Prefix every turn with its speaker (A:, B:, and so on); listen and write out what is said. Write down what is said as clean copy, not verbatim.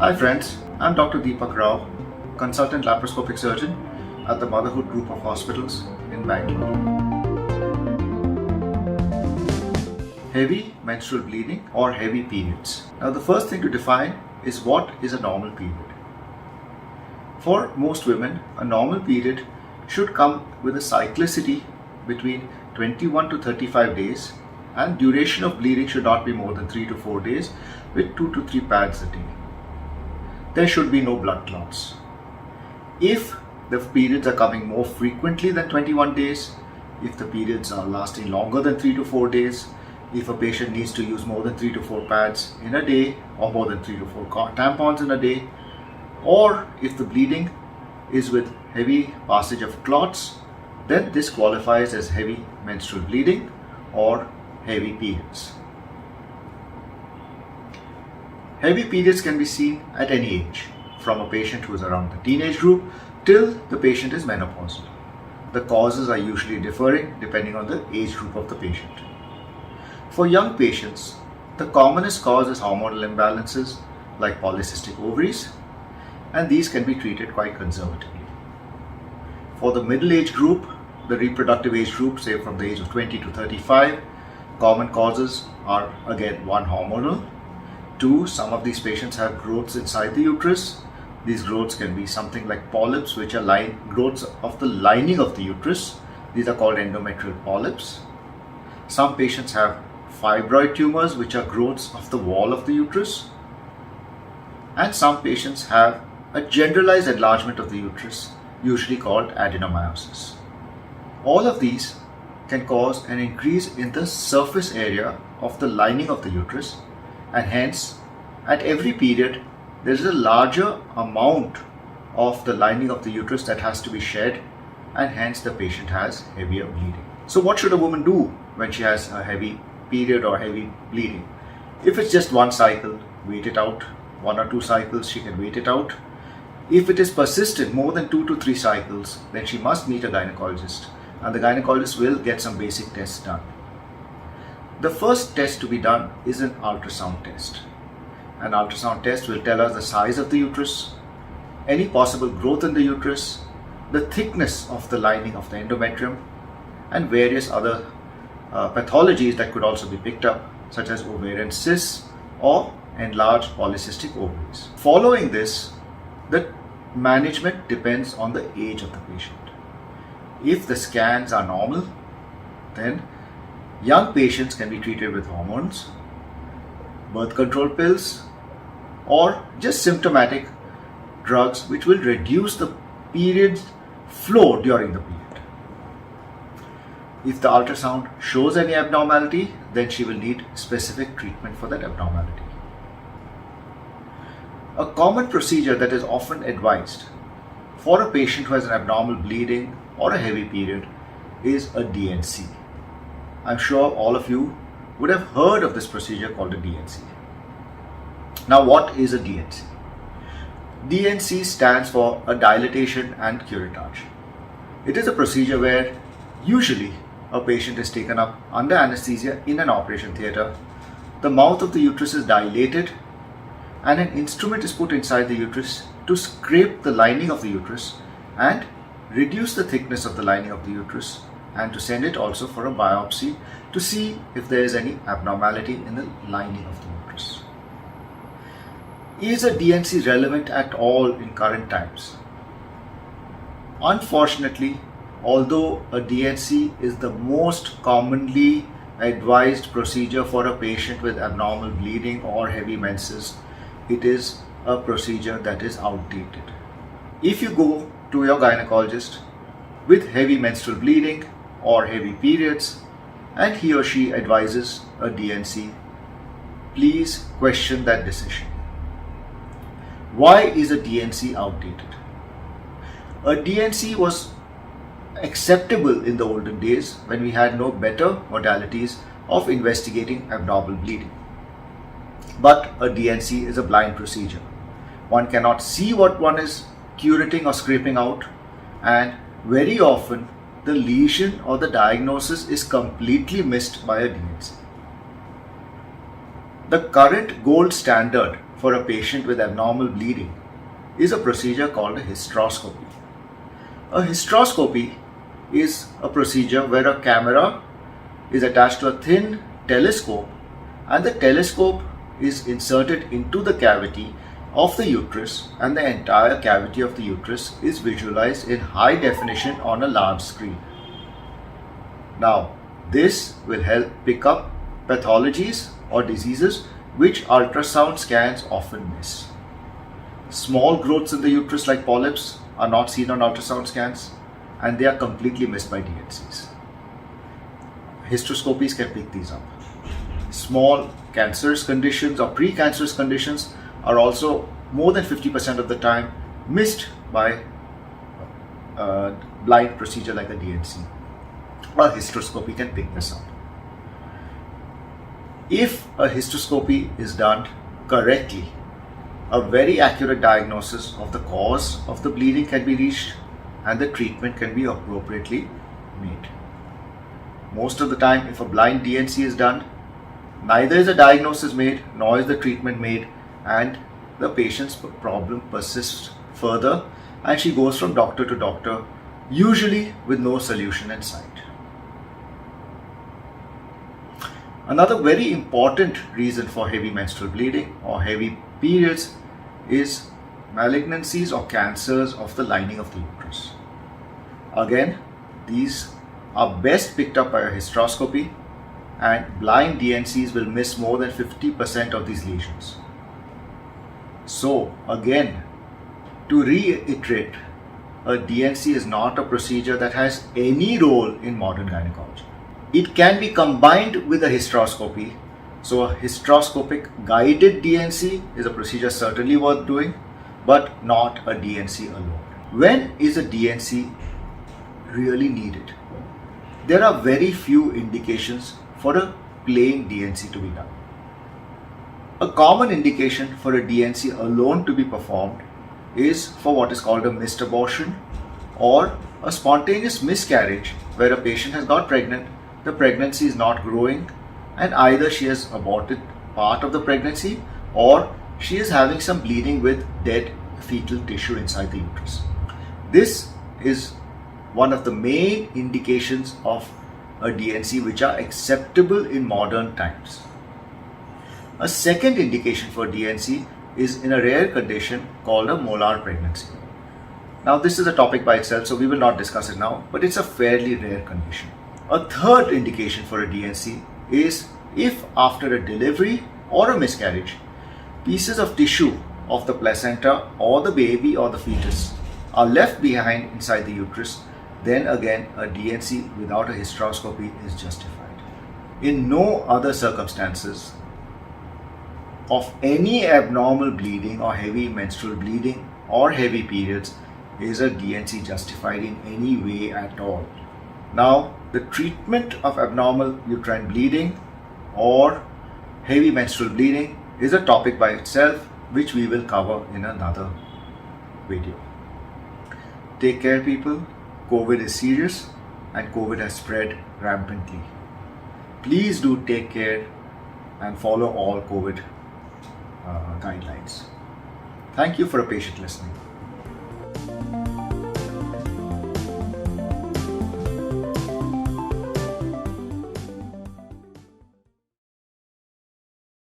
A: Hi friends, I'm Dr. Deepak Rao, consultant laparoscopic surgeon at the Motherhood Group of Hospitals in Bangalore. Heavy menstrual bleeding or heavy periods. Now the first thing to define is what is a normal period. For most women, a normal period should come with a cyclicity between 21 to 35 days and duration of bleeding should not be more than 3 to 4 days with 2 to 3 pads a day. There should be no blood clots. If the periods are coming more frequently than 21 days, if the periods are lasting longer than 3 to 4 days, if a patient needs to use more than 3 to 4 pads in a day or more than 3 to 4 tampons in a day, or if the bleeding is with heavy passage of clots, then this qualifies as heavy menstrual bleeding or heavy periods. Heavy periods can be seen at any age, from a patient who is around the teenage group till the patient is menopausal. The causes are usually differing depending on the age group of the patient. For young patients, the commonest cause is hormonal imbalances like polycystic ovaries, and these can be treated quite conservatively. For the middle age group, the reproductive age group, say from the age of 20 to 35, common causes are again one, hormonal. 2, some of these patients have growths inside the uterus. These growths can be something like polyps, which are growths of the lining of the uterus. These are called endometrial polyps. Some patients have fibroid tumors, which are growths of the wall of the uterus. And some patients have a generalized enlargement of the uterus, usually called adenomyosis. All of these can cause an increase in the surface area of the lining of the uterus, and hence at every period there is a larger amount of the lining of the uterus that has to be shed, and hence the patient has heavier bleeding. So what should a woman do when she has a heavy period or heavy bleeding? If it's just one cycle, wait it out. 1 or 2 cycles, she can wait it out. If it is persistent, more than 2 to 3 cycles, then she must meet a gynecologist, and the gynecologist will get some basic tests done. The first test to be done is an ultrasound test. An ultrasound test will tell us the size of the uterus, any possible growth in the uterus, the thickness of the lining of the endometrium, and various other pathologies that could also be picked up, such as ovarian cysts or enlarged polycystic ovaries. Following this, the management depends on the age of the patient. If the scans are normal, then young patients can be treated with hormones, birth control pills, or just symptomatic drugs which will reduce the period flow during the period. If the ultrasound shows any abnormality, then she will need specific treatment for that abnormality. A common procedure that is often advised for a patient who has an abnormal bleeding or a heavy period is a D&C. I'm sure all of you would have heard of this procedure called a D&C. Now, what is a D&C? D&C stands for a dilatation and curettage. It is a procedure where usually a patient is taken up under anesthesia in an operation theatre. The mouth of the uterus is dilated and an instrument is put inside the uterus to scrape the lining of the uterus and reduce the thickness of the lining of the uterus, and to send it also for a biopsy to see if there is any abnormality in the lining of the uterus. Is a D&C relevant at all in current times? Unfortunately, although a D&C is the most commonly advised procedure for a patient with abnormal bleeding or heavy menses, it is a procedure that is outdated. If you go to your gynecologist with heavy menstrual bleeding or heavy periods and he or she advises a D&C, please question that decision. Why is a D&C outdated? A D&C was acceptable in the olden days when we had no better modalities of investigating abnormal bleeding. But a D&C is a blind procedure. One cannot see what one is curating or scraping out, and very often the lesion or the diagnosis is completely missed by a D&C. The current gold standard for a patient with abnormal bleeding is a procedure called a hysteroscopy. A hysteroscopy is a procedure where a camera is attached to a thin telescope, and the telescope is inserted into the cavity of the uterus, and the entire cavity of the uterus is visualized in high definition on a large screen. Now, this will help pick up pathologies or diseases which ultrasound scans often miss. Small growths in the uterus like polyps are not seen on ultrasound scans, and they are completely missed by DNCs. Hysteroscopies can pick these up. Small cancerous conditions or precancerous conditions are also more than 50% of the time missed by a blind procedure like a DNC. A hysteroscopy can pick this up. If a hysteroscopy is done correctly, a very accurate diagnosis of the cause of the bleeding can be reached, and the treatment can be appropriately made. Most of the time, if a blind DNC is done, neither is a diagnosis made nor is the treatment made, and the patient's problem persists further, and she goes from doctor to doctor, usually with no solution in sight. Another very important reason for heavy menstrual bleeding or heavy periods is malignancies or cancers of the lining of the uterus. Again, these are best picked up by a hysteroscopy, and blind DNCs will miss more than 50% of these lesions. So again, to reiterate, a DNC is not a procedure that has any role in modern gynecology. It can be combined with a hysteroscopy. So a hysteroscopic guided DNC is a procedure certainly worth doing, but not a DNC alone. When is a DNC really needed? There are very few indications for a plain DNC to be done. A common indication for a DNC alone to be performed is for what is called a missed abortion or a spontaneous miscarriage, where a patient has got pregnant, the pregnancy is not growing, and either she has aborted part of the pregnancy or she is having some bleeding with dead fetal tissue inside the uterus. This is one of the main indications of a DNC which are acceptable in modern times. A second indication for DNC is in a rare condition called a molar pregnancy. Now, this is a topic by itself, so we will not discuss it now, but it's a fairly rare condition. A third indication for a DNC is if after a delivery or a miscarriage, pieces of tissue of the placenta or the baby or the fetus are left behind inside the uterus, then again a DNC without a hysteroscopy is justified. In no other circumstances of any abnormal bleeding or heavy menstrual bleeding or heavy periods is a DNC justified in any way at all. Now, the treatment of abnormal uterine bleeding or heavy menstrual bleeding is a topic by itself, which we will cover in another video. Take care, people. COVID is serious and COVID has spread rampantly. Please do take care and follow all COVID guidelines. Thank you for a patient listening.